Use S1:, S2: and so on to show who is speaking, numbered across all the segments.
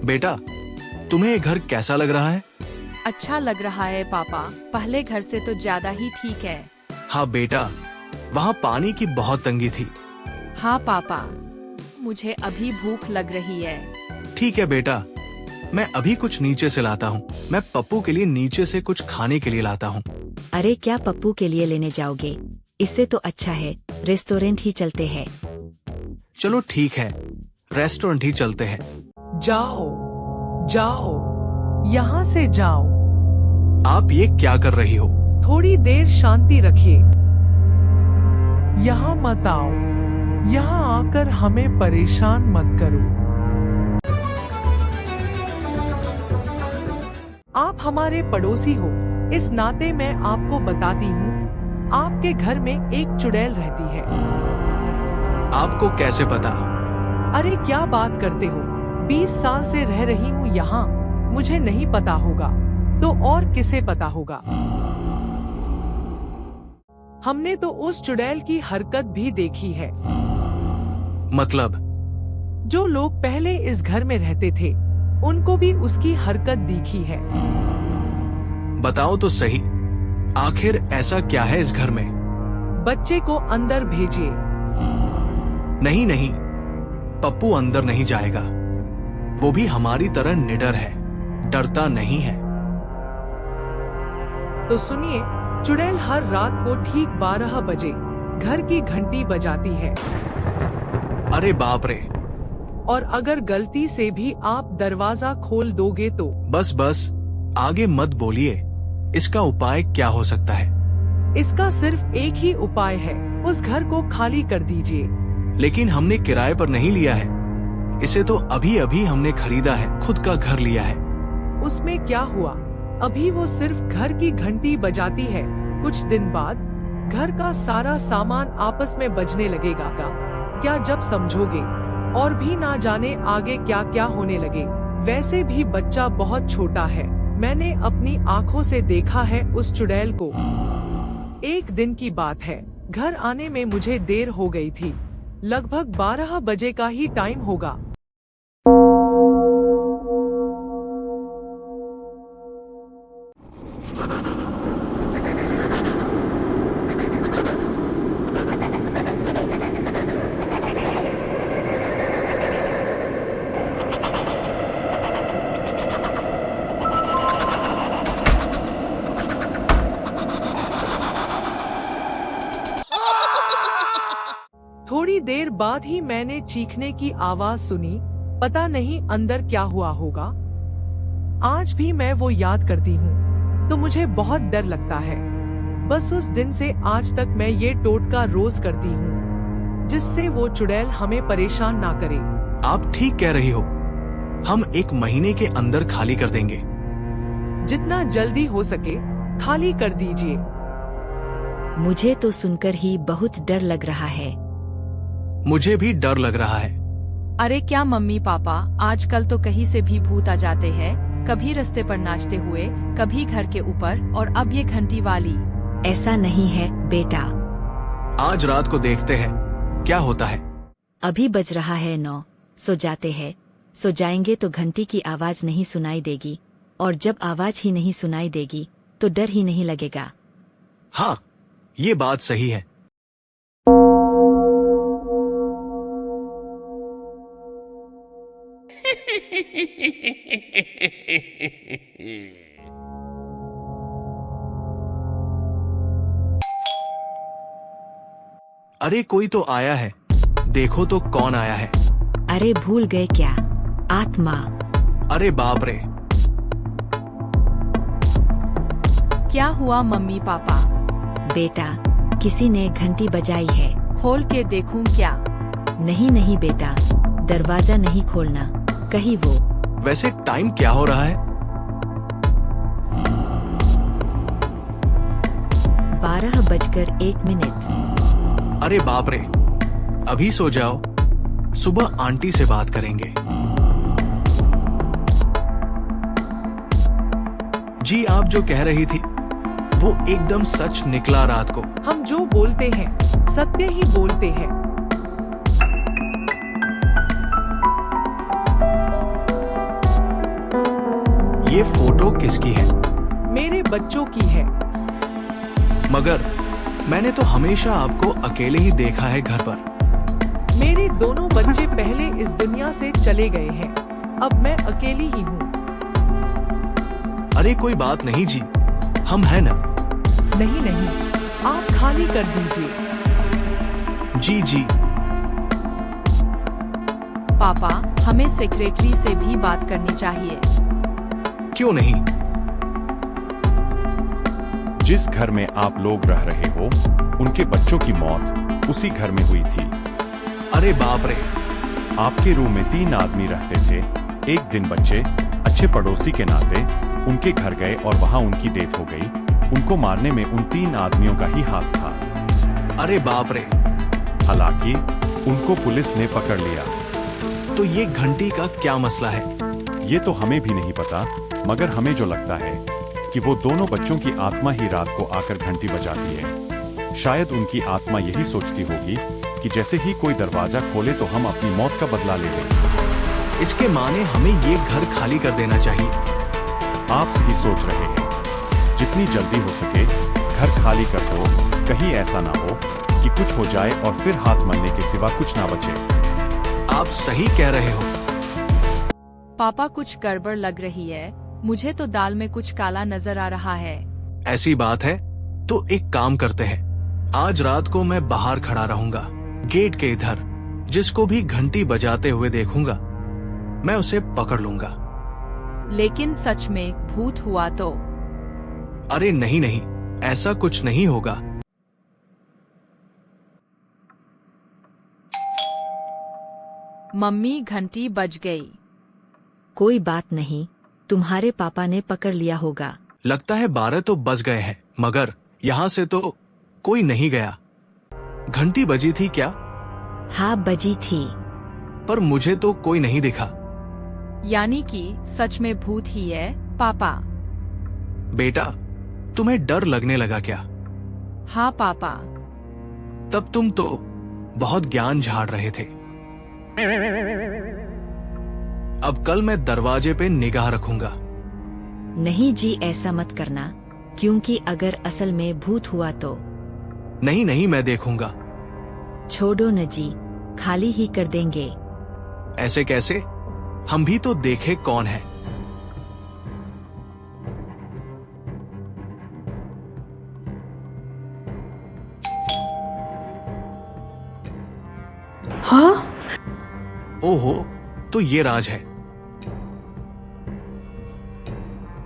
S1: बेटा, तुम्हें ये घर कैसा लग रहा है?
S2: अच्छा लग रहा है पापा, पहले घर से तो ज्यादा ही ठीक है।
S1: हाँ बेटा, वहाँ पानी की बहुत तंगी थी।
S2: हाँ पापा, मुझे अभी भूख लग रही है।
S1: ठीक है बेटा, मैं अभी कुछ नीचे से लाता हूँ। मैं पप्पू के लिए नीचे से कुछ खाने के लिए लाता हूँ।
S3: अरे क्या पप्पू के लिए लेने जाओगे? इससे तो अच्छा है रेस्टोरेंट ही चलते हैं।
S1: चलो ठीक है, रेस्टोरेंट ही चलते हैं।
S4: जाओ जाओ, यहाँ से जाओ।
S1: आप ये क्या कर रही हो?
S4: थोड़ी देर शांति रखिए। यहाँ मत आओ, यहाँ आकर हमें परेशान मत करो। आप हमारे पड़ोसी हो, इस नाते मैं आपको बताती हूँ, आपके घर में एक चुड़ैल रहती है।
S1: आपको कैसे पता?
S4: अरे क्या बात करते हो, 20 साल से रह रही हूँ यहाँ, मुझे नहीं पता होगा तो और किसे पता होगा। हमने तो उस चुड़ैल की हरकत भी देखी है।
S1: मतलब?
S4: जो लोग पहले इस घर में रहते थे, उनको भी उसकी हरकत दिखी है।
S1: बताओ तो सही, आखिर ऐसा क्या है इस घर में?
S4: बच्चे को अंदर भेजिए।
S1: नहीं नहीं, पप्पू अंदर नहीं जाएगा। वो भी हमारी तरह निडर है, डरता नहीं है।
S4: तो सुनिए, चुड़ैल हर रात को ठीक 12 बजे घर की घंटी बजाती है।
S1: अरे बाप रे!
S4: और अगर गलती से भी आप दरवाजा खोल दोगे तो
S1: बस बस, आगे मत बोलिए। इसका उपाय क्या हो सकता है?
S4: इसका सिर्फ एक ही उपाय है, उस घर को खाली कर दीजिए।
S1: लेकिन हमने किराए पर नहीं लिया है, इसे तो अभी अभी हमने खरीदा है, खुद का घर लिया है।
S4: उसमें क्या हुआ, अभी वो सिर्फ घर की घंटी बजाती है, कुछ दिन बाद घर का सारा सामान आपस में बजने लगेगा। क्या जब समझोगे? और भी ना जाने आगे क्या क्या होने लगे। वैसे भी बच्चा बहुत छोटा है, मैंने अपनी आँखों से देखा है उस चुड़ैल को। एक दिन की बात है, घर आने में मुझे देर हो गई थी, लगभग 12 बजे का ही टाइम होगा। थोड़ी देर बाद ही मैंने चीखने की आवाज सुनी, पता नहीं अंदर क्या हुआ होगा। आज भी मैं वो याद करती हूँ तो मुझे बहुत डर लगता है। बस उस दिन से आज तक मैं ये टोटका रोज करती हूँ, जिससे वो चुड़ैल हमें परेशान ना करे।
S1: आप ठीक कह रही हो, हम 1 महीने के अंदर खाली कर देंगे।
S4: जितना जल्दी हो सके खाली कर दीजिए।
S3: मुझे तो सुनकर ही बहुत डर लग रहा है।
S1: मुझे भी डर लग रहा है।
S2: अरे क्या मम्मी पापा, आजकल तो कहीं से भी भूत आ जाते हैं, कभी रास्ते पर नाचते हुए, कभी घर के ऊपर, और अब ये घंटी वाली।
S3: ऐसा नहीं है बेटा।
S1: आज रात को देखते हैं क्या होता है।
S3: अभी बज रहा है 9, सो जाते हैं। सो जाएंगे तो घंटी की आवाज नहीं सुनाई देगी, और जब आवाज ही नहीं सुनाई देगी तो डर ही नहीं लगेगा।
S1: हाँ, ये बात सही है। अरे कोई तो आया है, देखो तो कौन आया है।
S3: अरे भूल गए क्या? आत्मा।
S1: अरे बाप रे!
S2: क्या हुआ मम्मी पापा?
S3: बेटा, किसी ने घंटी बजाई है।
S2: खोल के देखूं क्या?
S3: नहीं नहीं बेटा, दरवाजा नहीं खोलना, कहीं वो।
S1: वैसे टाइम क्या हो रहा है?
S3: 12:01।
S1: अरे बाप रे! अभी सो जाओ, सुबह आंटी से बात करेंगे। जी आप जो कह रही थी वो एकदम सच निकला रात को।
S4: हम जो बोलते हैं सत्य ही बोलते हैं।
S1: ये फोटो किसकी है?
S4: मेरे बच्चों की है।
S1: मगर मैंने तो हमेशा आपको अकेले ही देखा है घर पर।
S4: मेरे दोनों बच्चे पहले इस दुनिया से चले गए हैं, अब मैं अकेली ही हूँ।
S1: अरे कोई बात नहीं जी, हम हैं ना।
S4: नहीं नहीं, आप खाली कर दीजिए।
S1: जी जी।
S2: पापा, हमें सेक्रेटरी से भी बात करनी चाहिए।
S1: क्यों नहीं?
S5: जिस घर में आप लोग रह रहे हो, उनके बच्चों की मौत उसी घर में हुई थी।
S1: अरे बाप रे।
S5: आपके रूम में 3 आदमी रहते थे। एक दिन बच्चे अच्छे पड़ोसी के नाते उनके घर गए और वहां उनकी डेथ हो गई। उनको मारने में उन 3 आदमियों का ही हाथ था।
S1: अरे बाप रे।
S5: हालांकि उनको पुलिस ने पकड़ लिया।
S1: तो ये घंटी का क्या मसला है?
S5: ये तो हमें भी नहीं पता, मगर हमें जो लगता है कि वो दोनों बच्चों की आत्मा ही रात को आकर घंटी बजाती है। शायद उनकी आत्मा यही सोचती होगी कि जैसे ही कोई दरवाजा खोले तो हम अपनी मौत का बदला ले लें।
S1: इसके माने हमें ये घर खाली कर देना चाहिए।
S5: आप सही सोच रहे हैं। जितनी जल्दी हो सके घर खाली कर दो। कहीं ऐसा ना हो कि कुछ हो जाए और फिर हाथ मलने के सिवा कुछ ना बचे।
S1: आप सही कह रहे हो।
S2: पापा, कुछ गड़बड़ लग रही है। मुझे तो दाल में कुछ काला नजर आ रहा है।
S1: ऐसी बात है तो एक काम करते हैं, आज रात को मैं बाहर खड़ा रहूंगा, गेट के इधर। जिसको भी घंटी बजाते हुए देखूंगा मैं उसे पकड़ लूंगा।
S2: लेकिन सच में भूत हुआ तो?
S1: अरे नहीं नहीं, ऐसा कुछ नहीं होगा।
S2: मम्मी, घंटी बज गई।
S3: कोई बात नहीं, तुम्हारे पापा ने पकड़ लिया होगा।
S1: लगता है 12 तो बज गए हैं, मगर यहाँ से तो कोई नहीं गया। घंटी बजी थी क्या?
S3: हाँ, बजी थी।
S1: पर मुझे तो कोई नहीं दिखा।
S2: यानी कि सच में भूत ही है पापा?
S1: बेटा, तुम्हें डर लगने लगा क्या?
S2: हाँ पापा।
S1: तब तुम तो बहुत ज्ञान झाड़ रहे थे। अब कल मैं दरवाजे पे निगाह रखूंगा।
S3: नहीं जी, ऐसा मत करना, क्योंकि अगर असल में भूत हुआ तो।
S1: नहीं नहीं, मैं देखूंगा।
S3: छोड़ो न जी, खाली ही कर देंगे।
S1: ऐसे कैसे? हम भी तो देखे कौन है।
S4: हाँ?
S1: ओहो, तो ये राज है।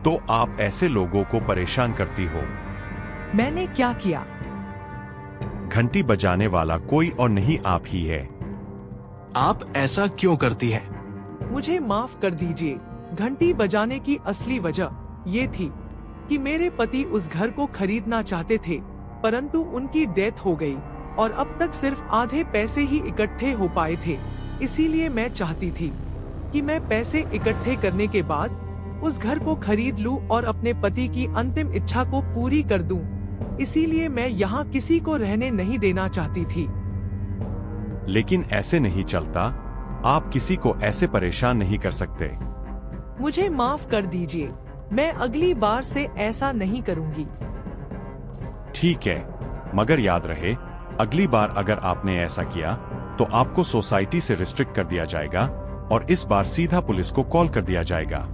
S5: तो आप ऐसे लोगों को परेशान करती हो।
S4: मैंने क्या किया?
S5: घंटी बजाने वाला कोई और नहीं, आप ही है।
S1: आप ऐसा क्यों करती है?
S4: मुझे माफ कर दीजिए। घंटी बजाने की असली वजह ये थी कि मेरे पति उस घर को खरीदना चाहते थे, परंतु उनकी डेथ हो गई और अब तक सिर्फ आधे पैसे ही इकट्ठे हो पाए थे। इसीलिए मैं चाहती थी कि मैं पैसे इकट्ठे करने के बाद उस घर को खरीद लूं और अपने पति की अंतिम इच्छा को पूरी कर दूं। इसीलिए मैं यहाँ किसी को रहने नहीं देना चाहती थी।
S5: लेकिन ऐसे नहीं चलता। आप किसी को ऐसे परेशान नहीं कर सकते।
S4: मुझे माफ कर दीजिए, मैं अगली बार से ऐसा नहीं करूंगी।
S5: ठीक है, मगर याद रहे, अगली बार अगर आपने ऐसा किया तो आपको सोसाइटी से रिस्ट्रिक्ट कर दिया जाएगा और इस बार सीधा पुलिस को कॉल कर दिया जाएगा।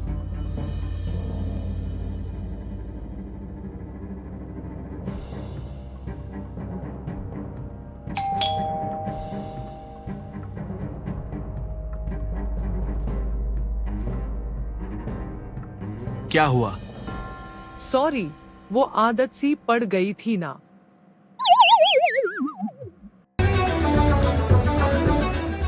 S1: क्या हुआ?
S4: सॉरी, वो आदत सी पड़ गई थी ना।